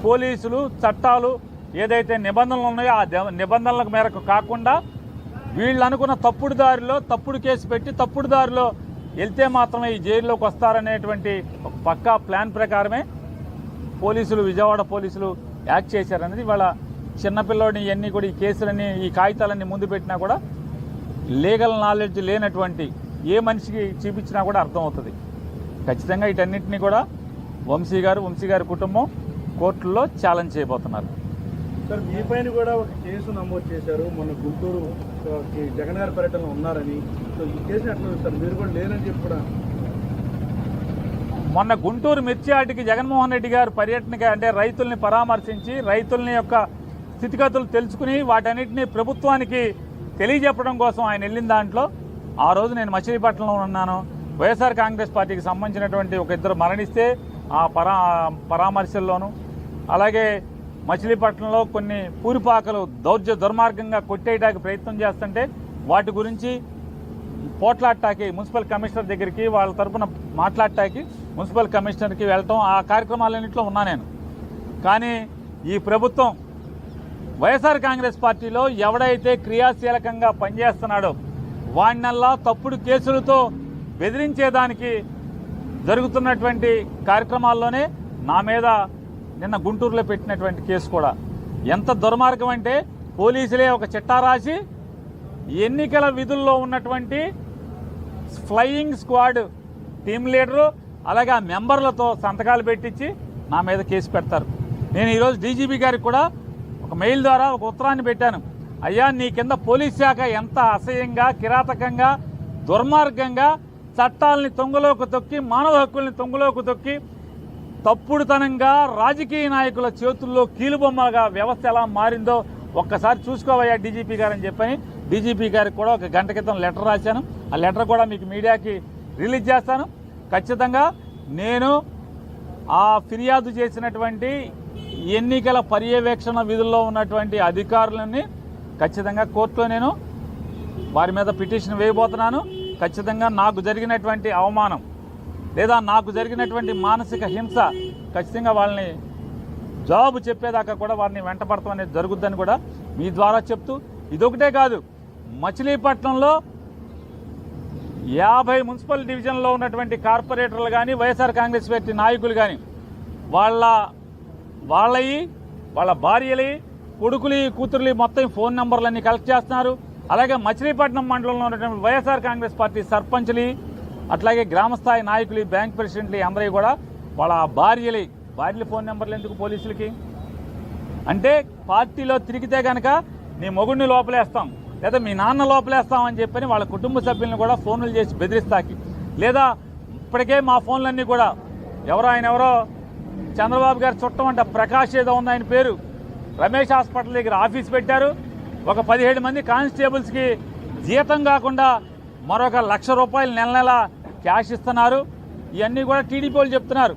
పోలీసులు చట్టాలు ఏదైతే నిబంధనలు ఉన్నాయో ఆ నిబంధనల మేరకు కాకుండా వీళ్ళు అనుకున్న తప్పుడు దారిలో తప్పుడు కేసు పెట్టి తప్పుడు దారిలో వెళ్తే మాత్రమే ఈ జైల్లోకి వస్తారనేటువంటి ఒక పక్కా ప్లాన్ ప్రకారమే పోలీసులు, విజయవాడ పోలీసులు యాక్ట్ చేశారనేది వాళ్ళ చిన్నపిల్లోడిని ఇవన్నీ కూడా ఈ కేసులన్నీ ఈ కాగితాలన్నీ ముందు పెట్టినా కూడా లీగల్ నాలెడ్జ్ లేనటువంటి ఏ మనిషికి చూపించినా కూడా అర్థమవుతుంది. ఖచ్చితంగా వీటన్నింటినీ కూడా వంశీ గారి కుటుంబం కోర్టుల్లో ఛాలెంజ్ చేయబోతున్నారు. సార్, మీ పైన కూడా ఒక కేసు నమోదు చేశారు. మొన్న గుంటూరు జగన్ గారి పర్యటనలో ఉన్నారని. సో ఈ కేసుని ఎట్లా చూస్తారు? మీరు కూడా లేరని చెప్పి కూడా మొన్న గుంటూరు మిర్చియాటికి జగన్మోహన్ రెడ్డి గారు పర్యటనకి అంటే రైతుల్ని పరామర్శించి రైతుల్ని యొక్క స్థితిగతులు తెలుసుకుని వాటన్నిటినీ ప్రభుత్వానికి తెలియజెప్పడం కోసం ఆయన వెళ్ళిన దాంట్లో ఆ రోజు నేను మచిలీపట్నంలో ఉన్నాను. వైఎస్ఆర్ కాంగ్రెస్ పార్టీకి సంబంధించినటువంటి ఒక ఇద్దరు మరణిస్తే ఆ పరామర్శల్లోనూ, అలాగే మచిలీపట్నంలో కొన్ని పూరిపాకలు దుర్మార్గంగా కొట్టేయడానికి ప్రయత్నం చేస్తుంటే వాటి గురించి పోట్లాడటానికి మున్సిపల్ కమిషనర్ దగ్గరికి వాళ్ళ తరఫున మాట్లాడటానికి మున్సిపల్ కమిషనర్కి వెళ్ళటం, ఆ కార్యక్రమాలన్నింటిలో ఉన్నా నేను. కానీ ఈ ప్రభుత్వం వైఎస్ఆర్ కాంగ్రెస్ పార్టీలో ఎవడైతే క్రియాశీలకంగా పనిచేస్తున్నాడో వాడినల్లా తప్పుడు కేసులతో బెదిరించేదానికి జరుగుతున్నటువంటి కార్యక్రమాల్లోనే నా మీద నిన్న గుంటూరులో పెట్టినటువంటి కేసు కూడా ఎంత దుర్మార్గం అంటే పోలీసులే ఒక చిట్టా రాసి ఎన్నికల విధుల్లో ఉన్నటువంటి ఫ్లయింగ్ స్క్వాడ్ టీం లీడరు అలాగే ఆ మెంబర్లతో సంతకాలు పెట్టించి నా మీద కేసు పెడతారు. నేను ఈరోజు డీజీపీ గారికి కూడా ఒక మెయిల్ ద్వారా ఒక ఉత్తరాన్ని పెట్టాను. అయ్యా, నీ కింద పోలీస్ శాఖ ఎంత అసహ్యంగా, కిరాతకంగా, దుర్మార్గంగా చట్టాలని తొంగలోకి తొక్కి, మానవ హక్కుల్ని తొంగలోకి తొక్కి, తప్పుడుతనంగా రాజకీయ నాయకుల చేతుల్లో కీలుబొమ్మలుగా వ్యవస్థ ఎలా మారిందో ఒక్కసారి చూసుకోవయ్యా డీజీపీ గారు అని చెప్పని డీజీపీ గారికి కూడా ఒక గంట క్రితం లెటర్ రాశాను. ఆ లెటర్ కూడా మీకు మీడియాకి రిలీజ్ చేస్తాను. ఖచ్చితంగా నేను ఆ ఫిర్యాదు చేసినటువంటి ఎన్నికల పర్యవేక్షణ విధుల్లో ఉన్నటువంటి అధికారులని ఖచ్చితంగా కోర్టులో నేను వారి మీద పిటిషన్ వేయబోతున్నాను. ఖచ్చితంగా నాకు జరిగినటువంటి అవమానం లేదా నాకు జరిగినటువంటి మానసిక హింస ఖచ్చితంగా వాళ్ళని జవాబు చెప్పేదాకా కూడా వారిని వెంటపడతాం అనేది జరుగుద్దని కూడా మీ ద్వారా చెప్తూ, ఇదొకటే కాదు, మచిలీపట్నంలో 50 మున్సిపల్ డివిజన్లో ఉన్నటువంటి కార్పొరేటర్లు కానీ వైఎస్ఆర్ కాంగ్రెస్ పార్టీ నాయకులు కానీ వాళ్ళ భార్యలు, కొడుకులు, కూతుర్లు మొత్తం ఫోన్ నెంబర్లన్నీ కలెక్ట్ చేస్తున్నారు. అలాగే మచిలీపట్నం మండలంలో ఉన్నటువంటి వైఎస్ఆర్ కాంగ్రెస్ పార్టీ సర్పంచ్లు, అట్లాగే గ్రామస్థాయి నాయకులు, బ్యాంక్ ప్రెసిడెంట్లు అందరూ కూడా వాళ్ళ భార్యల ఫోన్ నెంబర్లు ఎందుకు పోలీసులకి? అంటే పార్టీలో తిరిగితే కనుక నీ మొగుడిని లోపలేస్తాం లేదా మీ నాన్న లోపలేస్తామని చెప్పని వాళ్ళ కుటుంబ సభ్యులను కూడా ఫోన్లు చేసి బెదిరిస్తాకి, లేదా ఇప్పటికే మా ఫోన్లన్నీ కూడా ఎవరో చంద్రబాబు గారు చుట్టం అంట ప్రకాష్ ఏదో ఉంది ఆయన పేరు, రమేష్ హాస్పిటల్ దగ్గర ఆఫీస్ పెట్టారు. ఒక 17 మంది కానిస్టేబుల్స్కి జీతం కాకుండా మరొక 1,00,000 రూపాయలు నెల క్యాష్ ఇస్తున్నారు. ఇవన్నీ కూడా టీడీపీ వాళ్ళు చెప్తున్నారు.